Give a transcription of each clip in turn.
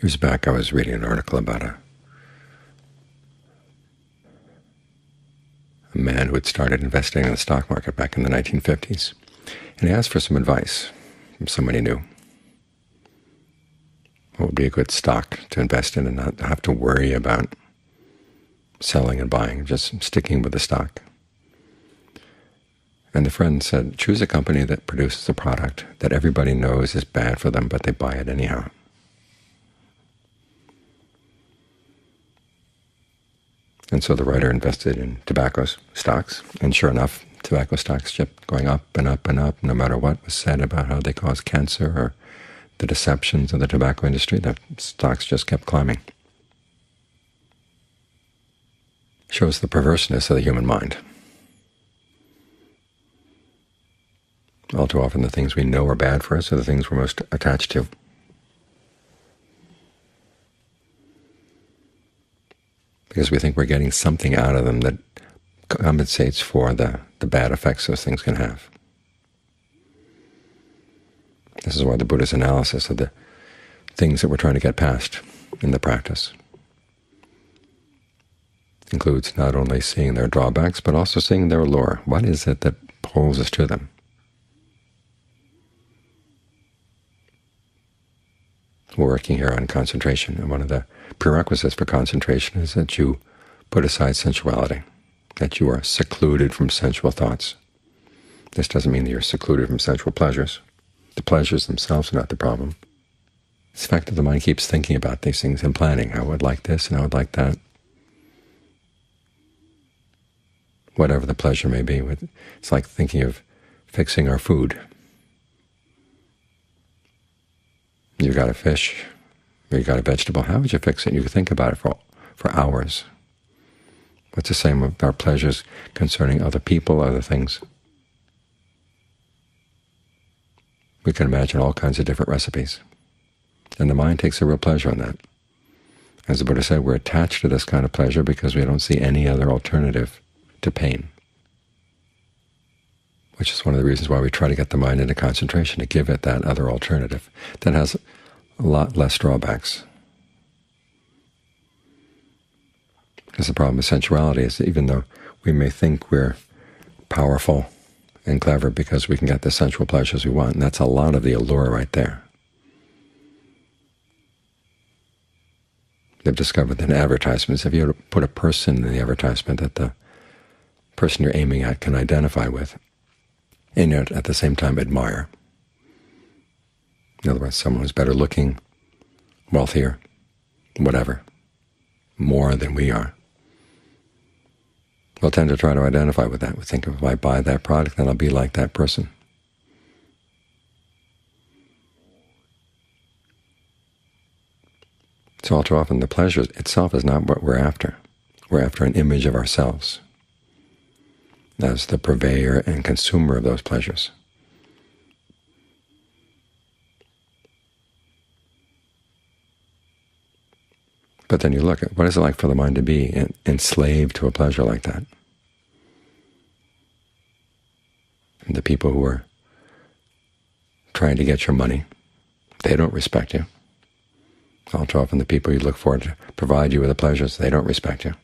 Years back I was reading an article about a man who had started investing in the stock market back in the 1950s, and he asked for some advice from somebody new. What would be a good stock to invest in and not have to worry about selling and buying, just sticking with the stock? And the friend said, choose a company that produces a product that everybody knows is bad for them, but they buy it anyhow. And so the writer invested in tobacco stocks, and sure enough, tobacco stocks kept going up and up and up, no matter what was said about how they cause cancer or the deceptions of the tobacco industry. The stocks just kept climbing. Shows the perverseness of the human mind. All too often the things we know are bad for us are the things we're most attached to. Because we think we're getting something out of them that compensates for the bad effects those things can have. This is why the Buddha's analysis of the things that we're trying to get past in the practice includes not only seeing their drawbacks, but also seeing their allure. What is it that pulls us to them? We're working here on concentration, and one of the prerequisites for concentration is that you put aside sensuality, that you are secluded from sensual thoughts. This doesn't mean that you're secluded from sensual pleasures. The pleasures themselves are not the problem. It's the fact that the mind keeps thinking about these things and planning. I would like this and I would like that. Whatever the pleasure may be. It's like thinking of fixing our food. You've got a fish, or you've got a vegetable. How would you fix it? You could think about it for hours. What's the same with our pleasures concerning other people, other things? We can imagine all kinds of different recipes. And the mind takes a real pleasure in that. As the Buddha said, we're attached to this kind of pleasure because we don't see any other alternative to pain, which is one of the reasons why we try to get the mind into concentration, to give it that other alternative that has a lot less drawbacks. Because the problem with sensuality is that even though we may think we're powerful and clever because we can get the sensual pleasures we want, and that's a lot of the allure right there. They've discovered that in advertisements, if you put a person in the advertisement that the person you're aiming at can identify with, and yet at the same time admire. In other words, someone who's better looking, wealthier, whatever, more than we are. We'll tend to try to identify with that. We think if I buy that product, then I'll be like that person. So all too often the pleasure itself is not what we're after. We're after an image of ourselves as the purveyor and consumer of those pleasures. But then you look at what is it like for the mind to be enslaved to a pleasure like that. And the people who are trying to get your money, they don't respect you. All too often the people you look for to provide you with the pleasures, they don't respect you.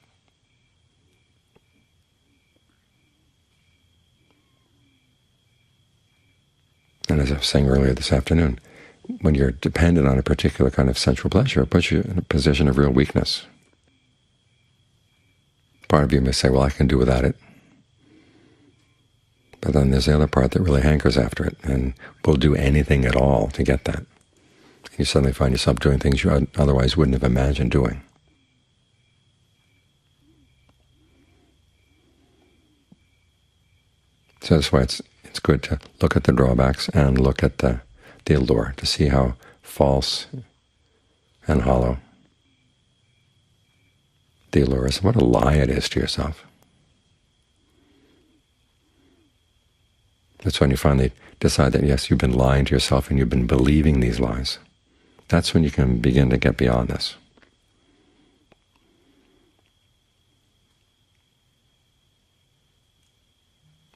And as I was saying earlier this afternoon, when you're dependent on a particular kind of sensual pleasure, it puts you in a position of real weakness. Part of you may say, well, I can do without it. But then there's the other part that really hankers after it and will do anything at all to get that. And you suddenly find yourself doing things you otherwise wouldn't have imagined doing. So that's why it's good to look at the drawbacks and look at the allure, to see how false and hollow the allure is. What a lie it is to yourself. That's when you finally decide that, yes, you've been lying to yourself and you've been believing these lies. That's when you can begin to get beyond this.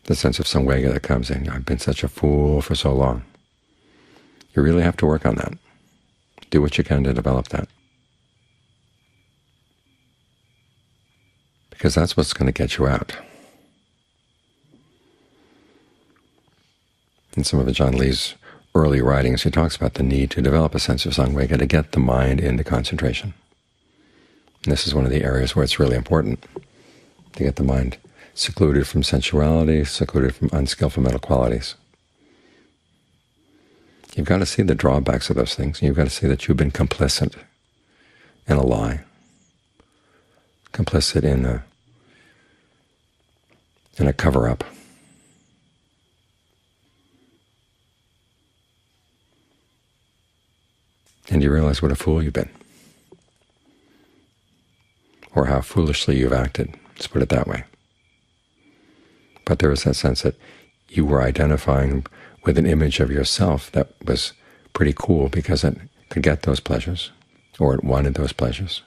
The sense of samvega that comes in, I've been such a fool for so long. You really have to work on that. Do what you can to develop that, because that's what's going to get you out. In some of John Lee's early writings, he talks about the need to develop a sense of Samvega to get the mind into concentration. And this is one of the areas where it's really important to get the mind secluded from sensuality, secluded from unskillful mental qualities. You've got to see the drawbacks of those things. You've got to see that you've been complicit in a lie, complicit in a cover-up. And you realize what a fool you've been, or how foolishly you've acted. Let's put it that way. But there is that sense that you were identifying with an image of yourself that was pretty cool because it could get those pleasures, or it wanted those pleasures.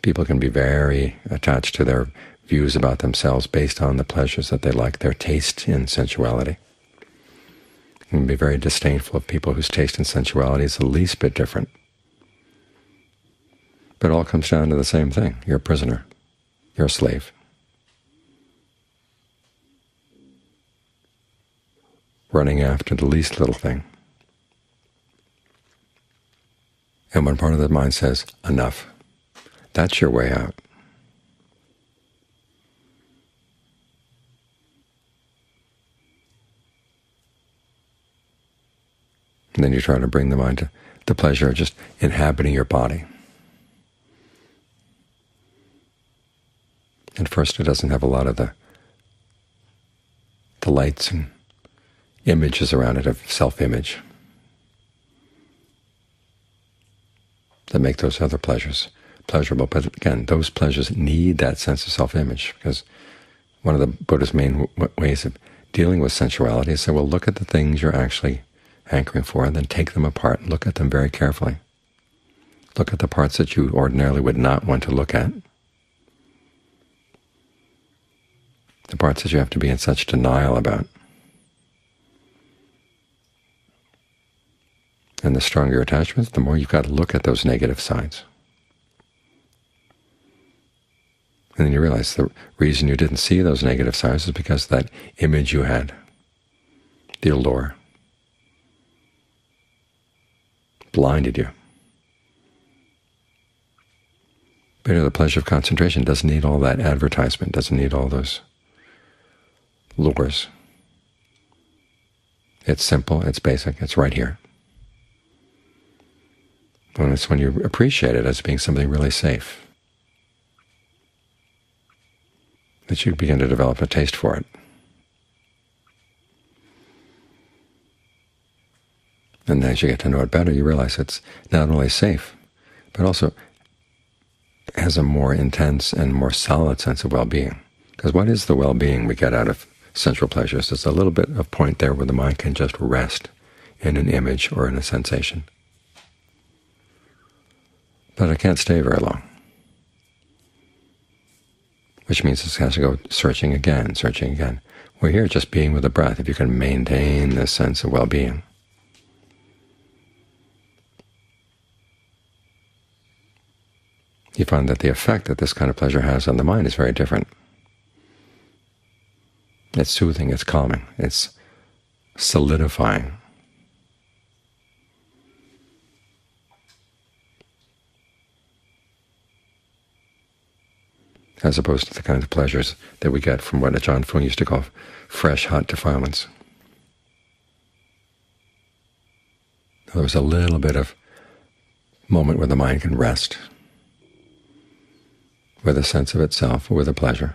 People can be very attached to their views about themselves based on the pleasures that they like, their taste in sensuality. They can be very disdainful of people whose taste in sensuality is the least bit different. But it all comes down to the same thing. You're a prisoner. You're a slave. Running after the least little thing. And when part of the mind says, enough, that's your way out. And then you try to bring the mind to the pleasure of just inhabiting your body. At first it doesn't have a lot of the lights and images around it of self-image that make those other pleasures pleasurable. But again, those pleasures need that sense of self-image, because one of the Buddha's main ways of dealing with sensuality is to say, well, look at the things you're actually hankering for, and then take them apart and look at them very carefully. Look at the parts that you ordinarily would not want to look at, the parts that you have to be in such denial about. And the stronger your attachments, the more you've got to look at those negative sides. And then you realize the reason you didn't see those negative sides is because of that image you had, the allure, blinded you. But the pleasure of concentration doesn't need all that advertisement, doesn't need all those lures. It's simple, it's basic, it's right here. And it's when you appreciate it as being something really safe that you begin to develop a taste for it. And as you get to know it better, you realize it's not only safe, but also has a more intense and more solid sense of well-being. Because what is the well-being we get out of sensual pleasures? It's a little bit of point there where the mind can just rest in an image or in a sensation. But it can't stay very long, which means it has to go searching again, searching again. We're here just being with the breath. If you can maintain this sense of well-being, you find that the effect that this kind of pleasure has on the mind is very different. It's soothing, it's calming, it's solidifying. As opposed to the kind of pleasures that we get from what Ajahn Fuang used to call fresh, hot defilements. There was a little bit of moment where the mind can rest with a sense of itself, or with a pleasure.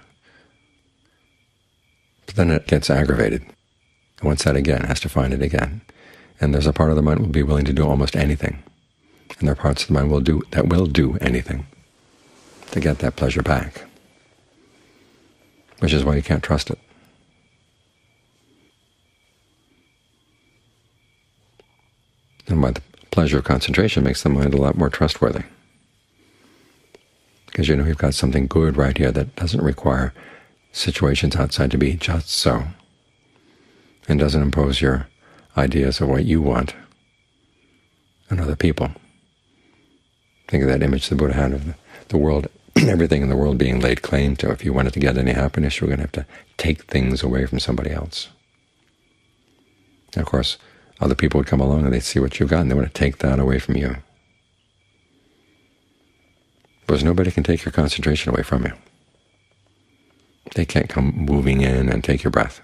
But then it gets aggravated. It wants that again, has to find it again. And there's a part of the mind that will be willing to do almost anything. And there are parts of the mind that will do anything to get that pleasure back, which is why you can't trust it. And why the pleasure of concentration makes the mind a lot more trustworthy. Because you know you've got something good right here that doesn't require situations outside to be just so, and doesn't impose your ideas of what you want and other people. Think of that image the Buddha had of the world, everything in the world being laid claim to. If you wanted to get any happiness, you were going to have to take things away from somebody else. And of course, other people would come along and they'd see what you've got, and they want to take that away from you. Because nobody can take your concentration away from you. They can't come moving in and take your breath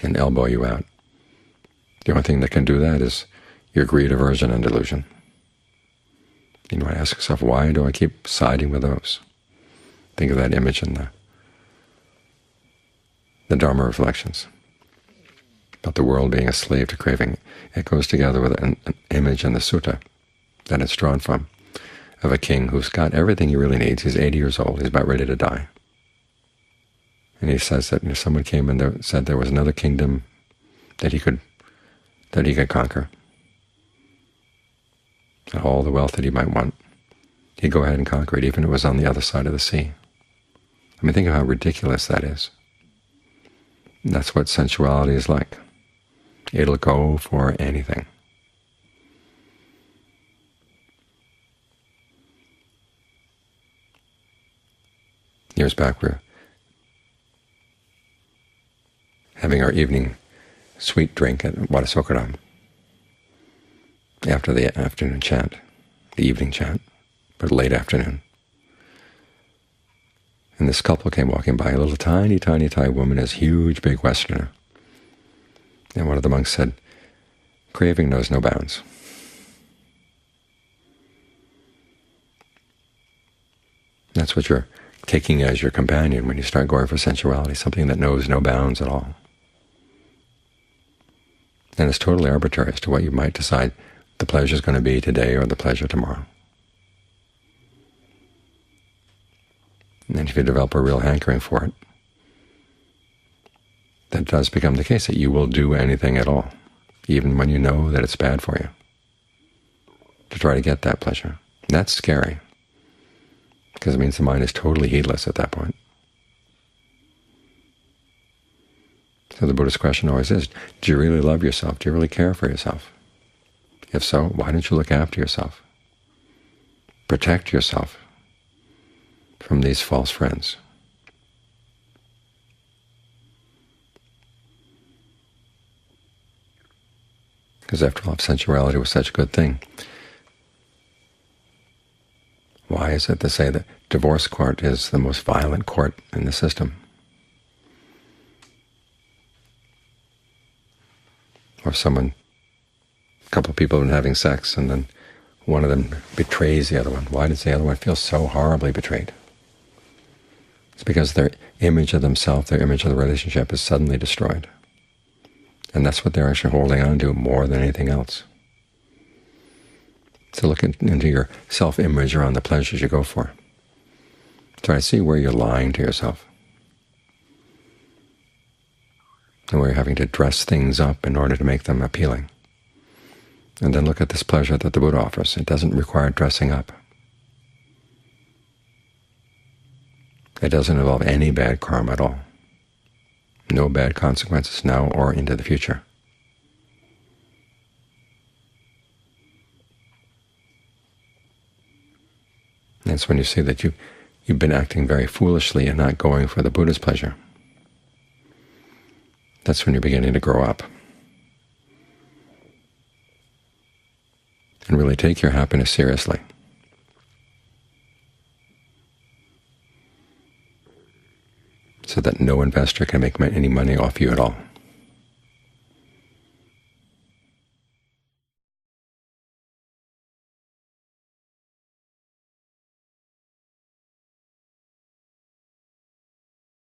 and elbow you out. The only thing that can do that is your greed, aversion, and delusion. You know, I ask yourself, why do I keep siding with those? Think of that image in the Dhamma reflections about the world being a slave to craving. It goes together with an image in the sutta that it's drawn from, of a king who's got everything he really needs. He's 80 years old. He's about ready to die. And he says that someone came and said there was another kingdom that he could conquer, and all the wealth that he might want. He'd go ahead and conquer it, even if it was on the other side of the sea. I mean, think of how ridiculous that is. And that's what sensuality is like. It'll go for anything. Years back, we were having our evening sweet drink at Wadasokaram after the afternoon chant, the evening chant, but late afternoon. And this couple came walking by, a little tiny, tiny Thai woman, this huge, big Westerner. And one of the monks said, "Craving knows no bounds." That's what you're taking as your companion when you start going for sensuality, something that knows no bounds at all. And it's totally arbitrary as to what you might decide the pleasure is going to be today or the pleasure tomorrow. And if you develop a real hankering for it, that does become the case, that you will do anything at all, even when you know that it's bad for you, to try to get that pleasure. And that's scary, because it means the mind is totally heedless at that point. So the Buddhist question always is, do you really love yourself? Do you really care for yourself? If so, why don't you look after yourself? Protect yourself from these false friends. Because after all, if sensuality was such a good thing, why is it to say that divorce court is the most violent court in the system? Or a couple of people have been having sex, and then one of them betrays the other one. Why does the other one feel so horribly betrayed? It's because their image of themselves, their image of the relationship is suddenly destroyed. And that's what they're actually holding on to more than anything else. So look into your self-image around the pleasures you go for. Try to see where you're lying to yourself, and where you're having to dress things up in order to make them appealing. And then look at this pleasure that the Buddha offers. It doesn't require dressing up. It doesn't involve any bad karma at all. No bad consequences now or into the future. And it's when you see that you've been acting very foolishly and not going for the Buddha's pleasure. That's when you're beginning to grow up and really take your happiness seriously. So that no investor can make any money off you at all.